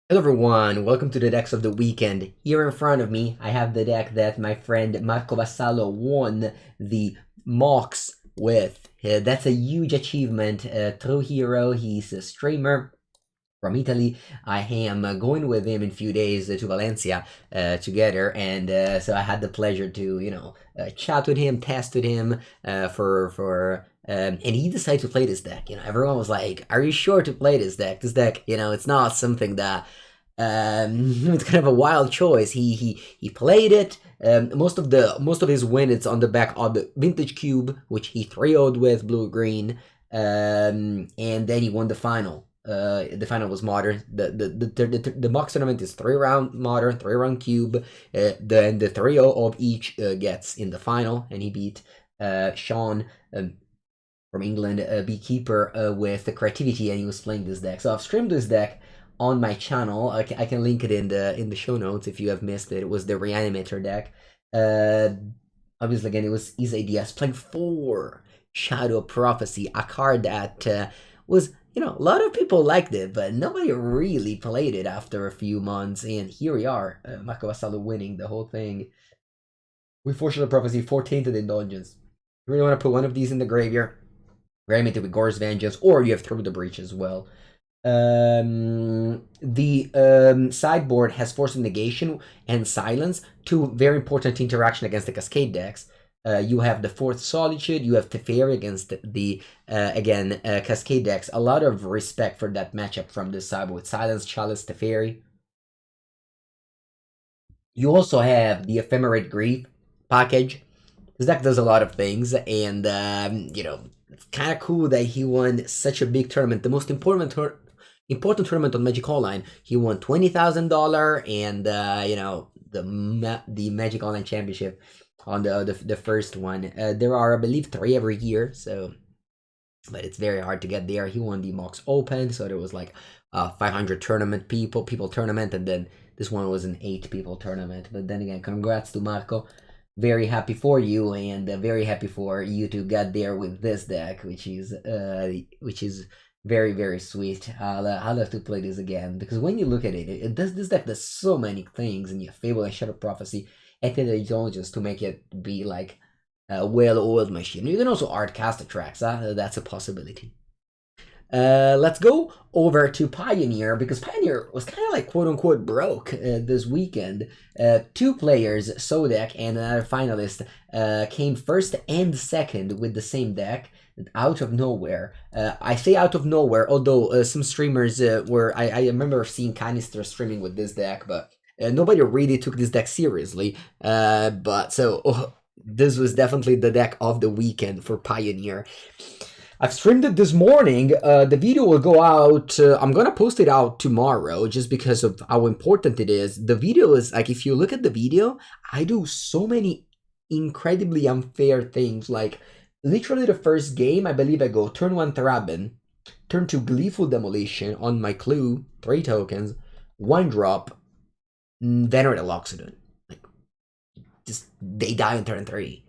Hello everyone, welcome to the decks of the weekend. Here in front of me, I have the deck that my friend Marco Vassallo won the mocks with. That's a huge achievement. True hero, he's a streamer from Italy. I am going with him in a few days to Valencia together, and so I had the pleasure to, chat with him, test with him and he decided to play this deck. Everyone was like, "Are you sure to play this deck? This deck, it's not something that." It's kind of a wild choice. He played it. Most of his win is on the back of the vintage cube, which he 3-0'd with blue green. And then he won the final. The final was modern. The box tournament is 3-round modern, 3-round cube. Then the 3-0 of each gets in the final, and he beat Sean from England, Beekeeper, with the creativity, and he was playing this deck. So I've streamed this deck on my channel. I can link it in the show notes if you have missed it. It was the Reanimator deck. Obviously, again, it was his idea. I was playing 4 Shadow Prophecy, a card that was, a lot of people liked it, but nobody really played it after a few months. And here we are, Marco Vassallo winning the whole thing with 4 Shadow Prophecy, 4 Tainted Indulgence. You really want to put one of these in the graveyard, Reanimated with Gore's Vengeance, or you have Through the Breach as well. The sideboard has Force of Negation and Silence, 2 very important interaction against the Cascade decks. You have the 4th Solitude, you have Teferi against the, Cascade decks. A lot of respect for that matchup from this sideboard with Silence, Chalice, Teferi. You also have the Ephemerate Grief package. This deck does a lot of things, and, it's kind of cool that he won such a big tournament, the most important tournament on Magic Online. He won $20,000 and the Magic Online Championship on the first one. There are, I believe, 3 every year, so but it's very hard to get there. He won the Mox Open, so there was like 500 people tournament, and then this one was an 8 people tournament. But then again, congrats to Marco. Very happy for you, and very happy for you to get there with this deck, which is very, very sweet. I'll have to play this again, because when you look at it, this deck does so many things, and you have Fable and Shadow Prophecy, Intelligence to make it be like a well-oiled machine. You can also art cast tracks, that's a possibility. Let's go over to Pioneer, because Pioneer was kind of like quote-unquote broke this weekend. 2 players, Sodek and another finalist, came first and second with the same deck out of nowhere. I say out of nowhere, although some streamers I remember seeing Canister streaming with this deck, but nobody really took this deck seriously. This was definitely the deck of the weekend for Pioneer. I've streamed it this morning. The video will go out. I'm gonna post it out tomorrow just because of how important it is. The video is like, if you look at the video, I do so many incredibly unfair things. Like, literally the first game, I believe I go turn 1 Thraben, turn 2 Gleeful Demolition on my clue, 3 tokens, 1 drop, Venerate Loxodon. Like, just they die on turn 3.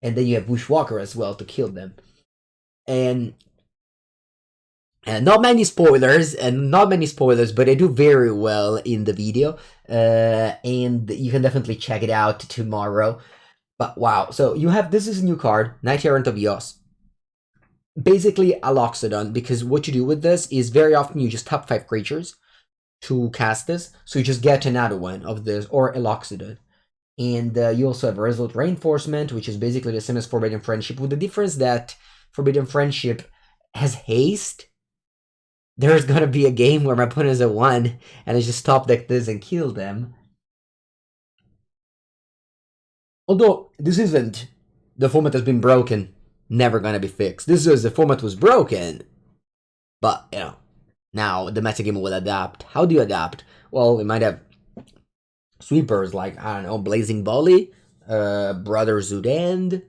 And then you have Bushwalker as well to kill them. And not many spoilers, but I do very well in the video, and you can definitely check it out tomorrow. But wow, so you have, this is a new card, Knight Errant of Eos. Basically a Loxodon, because what you do with this is very often you just top 5 creatures to cast this, so you just get another one of this, or a Loxodon. And you also have Resolute Reinforcement, which is basically the same as Forbidden Friendship, with the difference that Forbidden Friendship has haste. There's gonna be a game where my opponent is at 1, and I just top deck this and kill them. Although, this isn't the format has been broken, never gonna be fixed. This is the format was broken, but, now the metagame will adapt. How do you adapt? Well, we might have sweepers like, I don't know, Blazing Volley, Brother Zudand.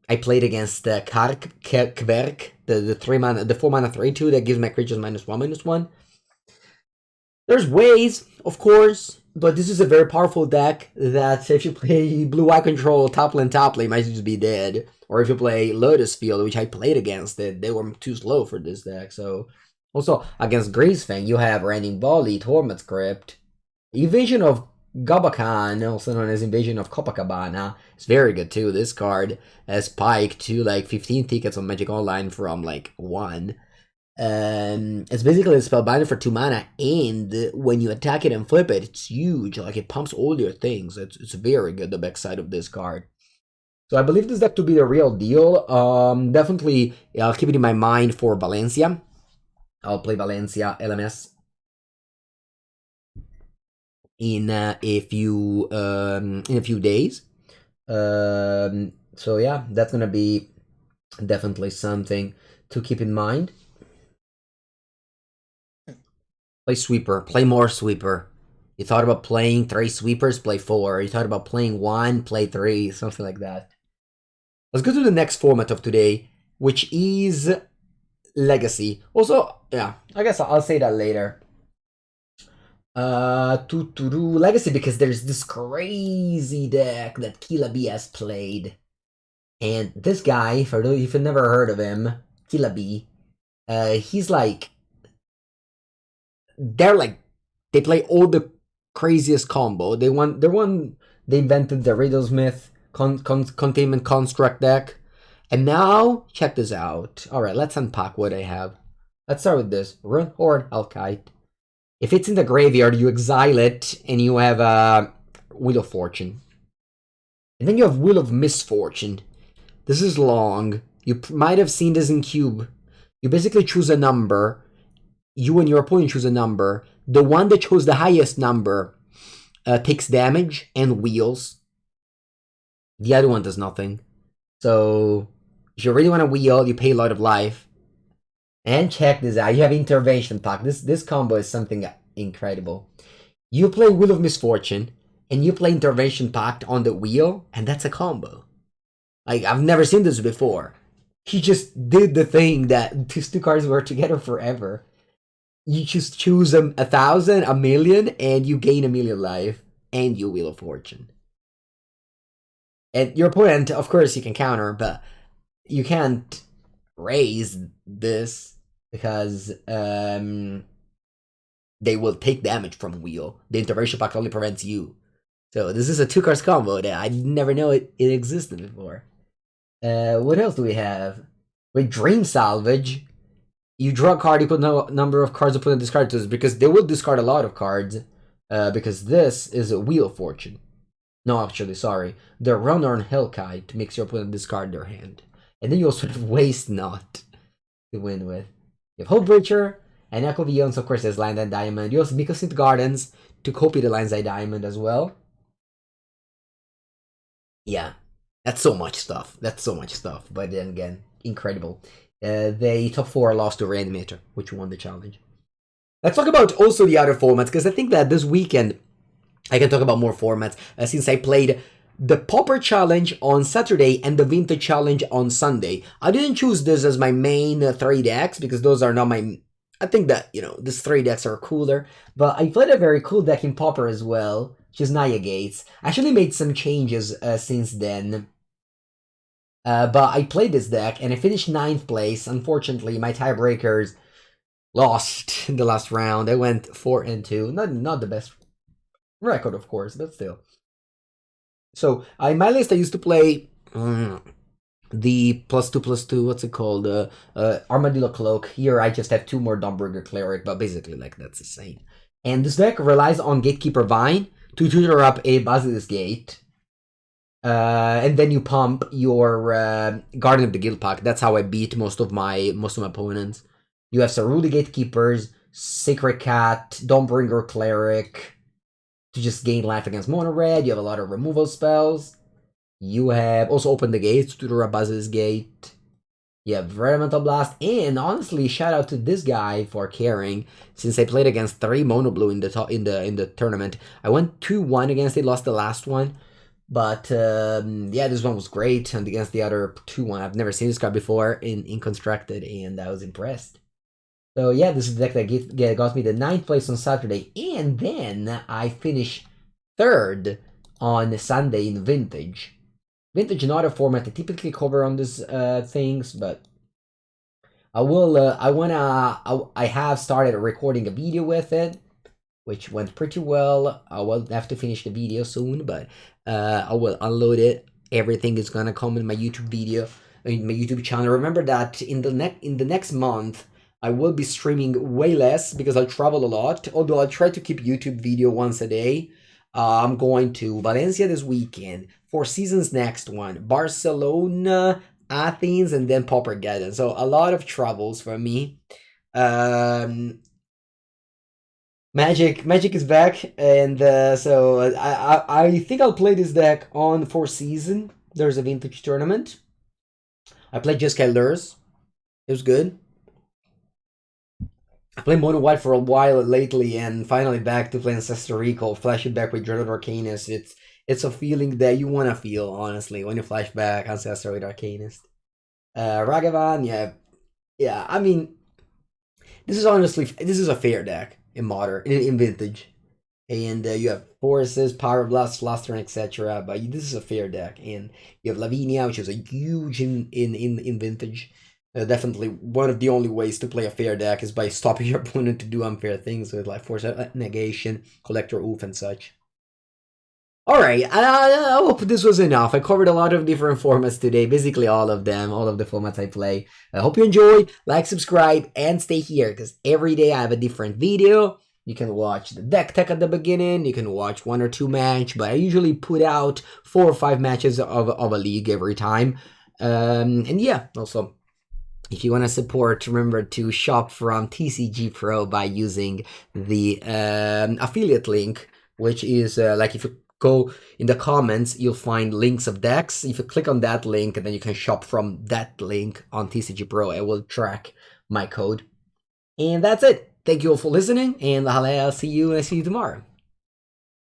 I played against Kverk, the 4-mana 3/2 that gives my creatures -1/-1. There's ways, of course, but this is a very powerful deck that if you play Blue-Eye Control top lane, you might just be dead. Or if you play Lotus Field, which I played against it, they were too slow for this deck, so Also, against Greasefang, you have Raining Volley, Torment Script, Invasion of Gabakan, also known as Invasion of Copacabana. It's very good too. This card has Spike to like 15 tickets on Magic Online from like 1. It's basically a spellbinder for 2 mana, and when you attack it and flip it, it's huge. Like it pumps all your things. It's very good, the backside of this card. So I believe this deck to be the real deal. Definitely, I'll keep it in my mind for Valencia. I'll play Valencia LMS in a few days. So yeah, that's gonna be definitely something to keep in mind. Play Sweeper. Play more Sweeper. You thought about playing 3 Sweepers? Play 4. You thought about playing 1? Play 3. Something like that. Let's go to the next format of today, which is Legacy. Also, yeah, I guess I'll say that later. Legacy, because there's this crazy deck that Kila B has played. And this guy, for those if you've never heard of him, Kila B, he's like, they play all the craziest combo. They invented the Riddlesmith Containment Construct deck. And now, check this out. Alright, let's unpack what I have. Let's start with this. Rune Horde Alkite. If it's in the graveyard, you exile it, and you have Wheel of Fortune. And then you have Wheel of Misfortune. This is long. You might have seen this in Cube. You basically choose a number. You and your opponent choose a number. The one that chose the highest number takes damage and wheels. The other one does nothing. So, if you really want to wheel, you pay a lot of life. And check this out. You have Intervention Pack. This combo is something incredible. You play Wheel of Misfortune, and you play Intervention Pact on the wheel, and that's a combo. Like, I've never seen this before. He just did the thing that these 2 cards were together forever. You just choose 1,000, 1,000,000, and you gain 1,000,000 life, and you Wheel of Fortune. And your opponent, of course, you can counter, but you can't raise this because they will take damage from wheel. The Intervention Pact only prevents you. So this is a 2 cards combo that I never know it existed before. What else do we have? With Dream Salvage, you draw a card, you put no number of cards you put in discard to this, because they will discard a lot of cards. Because this is a Wheel of Fortune. No, actually, sorry. The Runner on Hellkite makes your opponent discard their hand. And then you also have Waste Not to win with. You have Hopebreacher, and Echo Vions, of course, has Lionside Diamond. You also Mycosynth Gardens to copy the Lionside Diamond as well. Yeah, that's so much stuff. But then again, incredible. The top 4 lost to Reanimator, which won the challenge. Let's talk about also the other formats, because I think that this weekend I can talk about more formats, since I played the Pauper Challenge on Saturday and the Vintage Challenge on Sunday. I didn't choose this as my main 3 decks, because those are not my... I think that, these 3 decks are cooler, but I played a very cool deck in Pauper as well, which is Naya Gates. I actually made some changes since then. But I played this deck, and I finished 9th place. Unfortunately, my tiebreakers lost in the last round. I went 4-2. Not the best record, of course, but still. So, in my list, I used to play the +2/+2, what's it called? Armadillo Cloak. Here, I just have 2 more Dawnbringer Cleric, but basically, like, that's the same. And this deck relies on Gatekeeper Vine to tutor up a Basilisk Gate. And then you pump your Guardian of the Guild pack. That's how I beat most of my opponents. You have Ceruli Gatekeepers, Sacred Cat, Dawnbringer Cleric to just gain life against Mono Red. You have a lot of removal spells. You have also Open the Gates to the Basilisk Gate. You have Elemental Blast, and honestly, shout out to this guy for caring. Since I played against 3 Mono Blue in the tournament, I went 2-1 against it, lost the last one. But yeah, this one was great, and against the other 2-1, I've never seen this card before in Constructed, and I was impressed. So yeah, this is the deck that got me the 9th place on Saturday, and then I finished 3rd on Sunday in Vintage. Vintage, not a format I typically cover on these things, but I will. I have started recording a video with it, which went pretty well. I will have to finish the video soon, but I will unload it. Everything is gonna come in my YouTube video, in my YouTube channel. Remember that in the next month, I will be streaming way less because I'll travel a lot. Although I'll try to keep YouTube video once a day. I'm going to Valencia this weekend, Four Seasons next one, Barcelona, Athens, and then Poppergeddon. So a lot of travels for me. Um, Magic is back, and so I think I'll play this deck on Four Season. There's a vintage tournament. I played just Lures. It was good. I played Mono White for a while lately, and finally back to playing Ancestor Recall, flashing back with Dreaded Arcanist. It's a feeling that you want to feel, honestly, when you flash back Ancestor with Arcanist. Ragavan, yeah. I mean, this is a fair deck in modern, in vintage, and you have Forces, Power Blast, Fluster, etc. But this is a fair deck, and you have Lavinia, which is a huge in vintage. Definitely one of the only ways to play a fair deck is by stopping your opponent to do unfair things with like Force Negation, Collector Oof, and such. Alright, I hope this was enough. I covered a lot of different formats today, basically all of them, all of the formats I play. I hope you enjoyed, like, subscribe, and stay here, because every day I have a different video. You can watch the deck tech at the beginning, you can watch 1 or 2 match, but I usually put out 4 or 5 matches of a league every time. And yeah, also, if you want to support, remember to shop from TCG Pro by using the affiliate link, which is like if you go in the comments, you'll find links of decks. If you click on that link, and then you can shop from that link on TCG Pro, it will track my code. And that's it. Thank you all for listening, and I'll see you tomorrow.